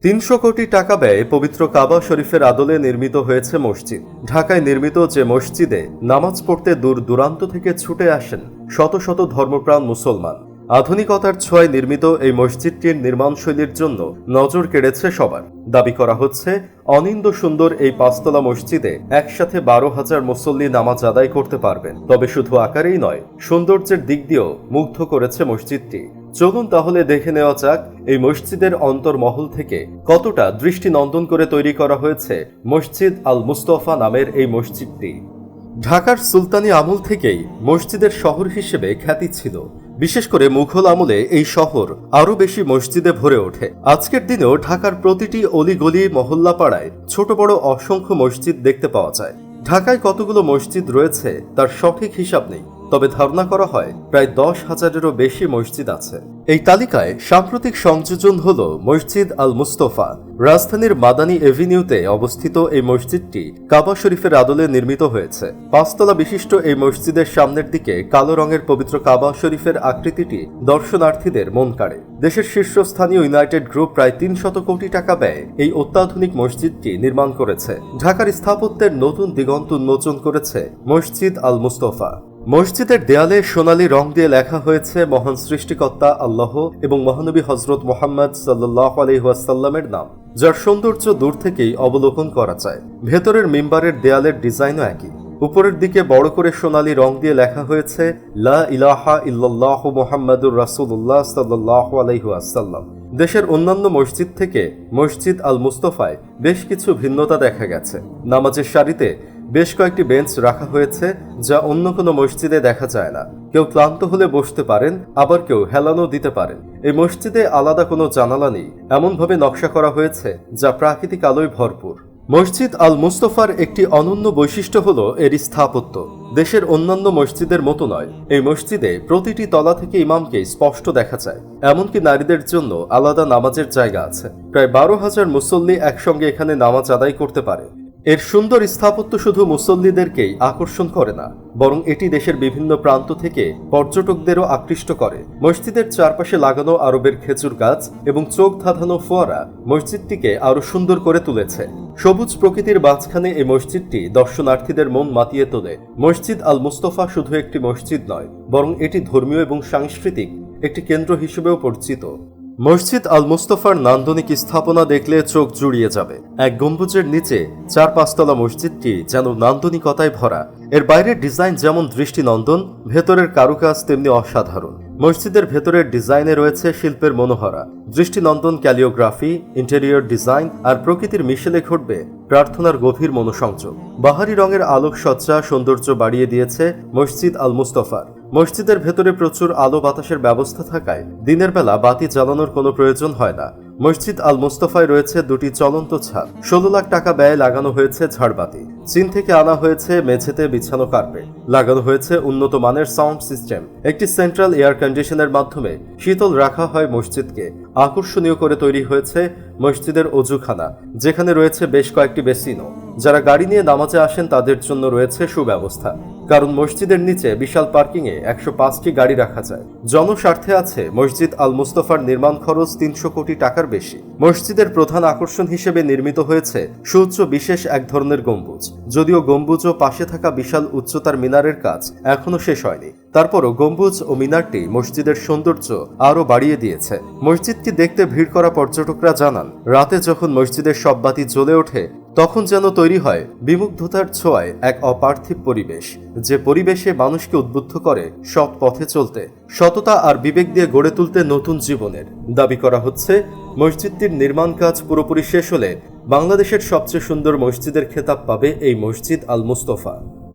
৩০০ কোটি টাকা ব্যয়ে পবিত্র কাবা শরীফের আদলে নির্মিত হয়েছে মসজিদ। ঢাকায় নির্মিত যে মসজিদে নামাজ পড়তে দূর দূরান্ত থেকে ছুটে আসেন শত শত ধর্মপ্রাণ মুসলমান। আধুনিকতার ছোঁয়ায় নির্মিত এই মসজিদটির নির্মাণশৈলীর জন্য নজর কেড়েছে সবার। দাবি করা হচ্ছে অনিন্দ সুন্দর এই পাঁচতলা মসজিদে একসাথে ১২,০০০ মুসল্লি নামাজ আদায় করতে পারবেন। তবে শুধু আকারেই নয়, সৌন্দর্যের দিক দিয়েও মুগ্ধ করেছে মসজিদটি। চলুন তাহলে দেখে নেওয়া যাক এই মসজিদের অন্তর্মহল থেকে কতটা দৃষ্টিনন্দন করে তৈরি করা হয়েছে মসজিদ আল মুস্তফা নামের এই মসজিদটি। ঢাকার সুলতানি আমল থেকেই মসজিদের শহর হিসেবে খ্যাতি ছিল। বিশেষ করে মুঘল আমলে এই শহর আরো বেশি মসজিদে ভরে ওঠে। আজকের দিনেও ঢাকার প্রতিটি অলিগলি মহল্লা পাড়ায় ছোট বড় অসংখ্য মসজিদ দেখতে পাওয়া যায়। ঢাকায় কতগুলো মসজিদ রয়েছে তার সঠিক হিসাব নেই, তবে ধারণা করা হয় প্রায় ১০,০০০-এরও বেশি মসজিদ আছে। এই তালিকায় সাম্প্রতিক সংযোজন হল মসজিদ আল মুস্তফা। রাজধানীর মাদানী এভিনিউতে অবস্থিত এই মসজিদটি কাবা শরীফের আদলে নির্মিত হয়েছে। ৫ তলা বিশিষ্ট এই মসজিদের সামনের দিকে কালো রঙের পবিত্র কাবা শরীফের আকৃতিটি দর্শনার্থীদের মন কাড়ে। দেশের শীর্ষস্থানীয় ইউনাইটেড গ্রুপ প্রায় ৩০০ কোটি টাকা ব্যয়ে এই অত্যাধুনিক মসজিদটি নির্মাণ করেছে। ঢাকার স্থাপত্যের নতুন দিগন্ত উন্মোচন করেছে মসজিদ আল মুস্তফা। মসজিদের দেয়ালে সোনালী রং দিয়ে লেখা হয়েছে মহান সৃষ্টিকর্তা আল্লাহ এবং মহানবী হযরত মুহাম্মদ সাল্লাল্লাহু আলাইহি ওয়াসাল্লামের নাম, যার সৌন্দর্য দূর থেকেই অবলোকন করা যায়। ভেতরের মিম্বারের দেয়ালের ডিজাইনও একই। উপরের দিকে বড় করে সোনালী রং দিয়ে লেখা হয়েছে লা ইলাহা ইল্লাল্লাহু মুহাম্মাদুর রাসূলুল্লাহ সাল্লাল্লাহু আলাইহি ওয়াসাল্লাম। দেশের অন্যান্য মসজিদ থেকে মসজিদ আল মুস্তফায় বেশ কিছু ভিন্নতা দেখা গেছে। নামাজের সারিতে বেশ কয়েকটি বেঞ্চ রাখা হয়েছে, যা অন্য কোনো মসজিদে দেখা যায় না। কেউ ক্লান্ত হলে বসতে পারেন, আবার কেউ হেলানো দিতে পারেন। এই মসজিদে আলাদা কোনো জানালা নেই, এমনভাবে নকশা করা হয়েছে যা প্রাকৃতিক আলোয় ভরপুর। মসজিদ আল মুস্তফার একটি অনন্য বৈশিষ্ট্য হল এর স্থাপত্য। দেশের অন্যান্য মসজিদের মতো নয়, এই মসজিদে প্রতিটি তলা থেকে ইমামকে স্পষ্ট দেখা যায়। এমনকি নারীদের জন্য আলাদা নামাজের জায়গা আছে। প্রায় ১২,০০০ মুসল্লি একসঙ্গে এখানে নামাজ আদায় করতে পারে। এর সুন্দর স্থাপত্য শুধু মুসল্লিদেরকেই আকর্ষণ করে না, বরং এটি দেশের বিভিন্ন প্রান্ত থেকে পর্যটকদেরও আকৃষ্ট করে। মসজিদের চারপাশে লাগানো আরবের খেজুর গাছ এবং চোখ ধাঁধানো ফোয়ারা মসজিদটিকে আরো সুন্দর করে তুলেছে। সবুজ প্রকৃতির মাঝখানে এই মসজিদটি দর্শনার্থীদের মন মাতিয়ে তোলে। মসজিদ আল মুস্তফা শুধু একটি মসজিদ নয়, বরং এটি ধর্মীয় এবং সাংস্কৃতিক একটি কেন্দ্র হিসেবেও পরিচিত। মসজিদ আল মুস্তফার নান্দনিক স্থাপনা দেখলে চোখ জুড়িয়ে যাবে। এক গম্বুজের নিচে ৪-৫ তলা মসজিদটি যেন নান্দনিকতায় ভরা। এর বাইরের ডিজাইন যেমন দৃষ্টিনন্দন, ভেতরের কারুকাজ তেমনি অসাধারণ। মসজিদের ভেতরের ডিজাইনে রয়েছে শিল্পের মনোহরা, দৃষ্টিনন্দন ক্যালিওগ্রাফি, ইন্টেরিয়র ডিজাইন আর প্রকৃতির মিশেলে ঘটবে প্রার্থনার গভীর মনোসংযোগ। বাহারি রঙের আলোকসজ্জা সৌন্দর্য বাড়িয়ে দিয়েছে মসজিদ আল মুস্তফার। মসজিদের ভেতরে প্রচুর আলো বাতাসের ব্যবস্থা থাকায় দিনের বেলা বাতি জ্বালানোর কোনো প্রয়োজন হয় না। মসজিদ আল মুস্তফায় রয়েছে দুটি চলন্ত ছাদ। ১৬ লাখ টাকা ব্যয়ে লাগানো হয়েছে ঝাড়বাতি। চীন থেকে আনা হয়েছে মেঝেতে বিছানো কার্পেট। লাগানো হয়েছে উন্নত মানের সাউন্ড সিস্টেম। একটি সেন্ট্রাল এয়ার কন্ডিশনের মাধ্যমে শীতল রাখা হয় মসজিদকে। আকর্ষণীয় করে তৈরি হয়েছে মসজিদের অজুখানা, যেখানে রয়েছে বেশ কয়েকটি বেসিনও। যারা গাড়ি নিয়ে নামাজে আসেন তাদের জন্য রয়েছে সুব্যবস্থা, কারণ মসজিদের নিচে বিশাল পার্কিংয়ে ১০৫টি গাড়ি রাখা যায়। জনস্বার্থে আছে মসজিদ আল মুস্তফার নির্মাণ খরচ ৩০০ কোটি টাকার বেশি। মসজিদের প্রধান আকর্ষণ হিসেবে নির্মিত হয়েছে সুউচ্চ বিশেষ এক ধরনের গম্বুজ। যদিও গম্বুজ ও পাশে থাকা বিশাল উচ্চতার মিনারের কাজ এখনো শেষ হয়নি, তারপরও গম্বুজ ও মিনারটি মসজিদের সৌন্দর্য আরও বাড়িয়ে দিয়েছে। মসজিদটি দেখতে ভিড় করা পর্যটকরা জানান, রাতে যখন মসজিদের সব বাতি জ্বলে ওঠে তখন যেন তৈরি হয় বিমুগ্ধতার ছোঁয়ায় এক অপার্থিব পরিবেশ, যে পরিবেশে মানুষকে উদ্বুদ্ধ করে সৎ পথে চলতে, সততা আর বিবেক দিয়ে গড়ে তুলতে নতুন জীবনের। দাবি করা হচ্ছে মসজিদটির নির্মাণ কাজ পুরোপুরি শেষ হলে বাংলাদেশের সবচেয়ে সুন্দর মসজিদের খেতাব পাবে এই মসজিদ আল মুস্তফা।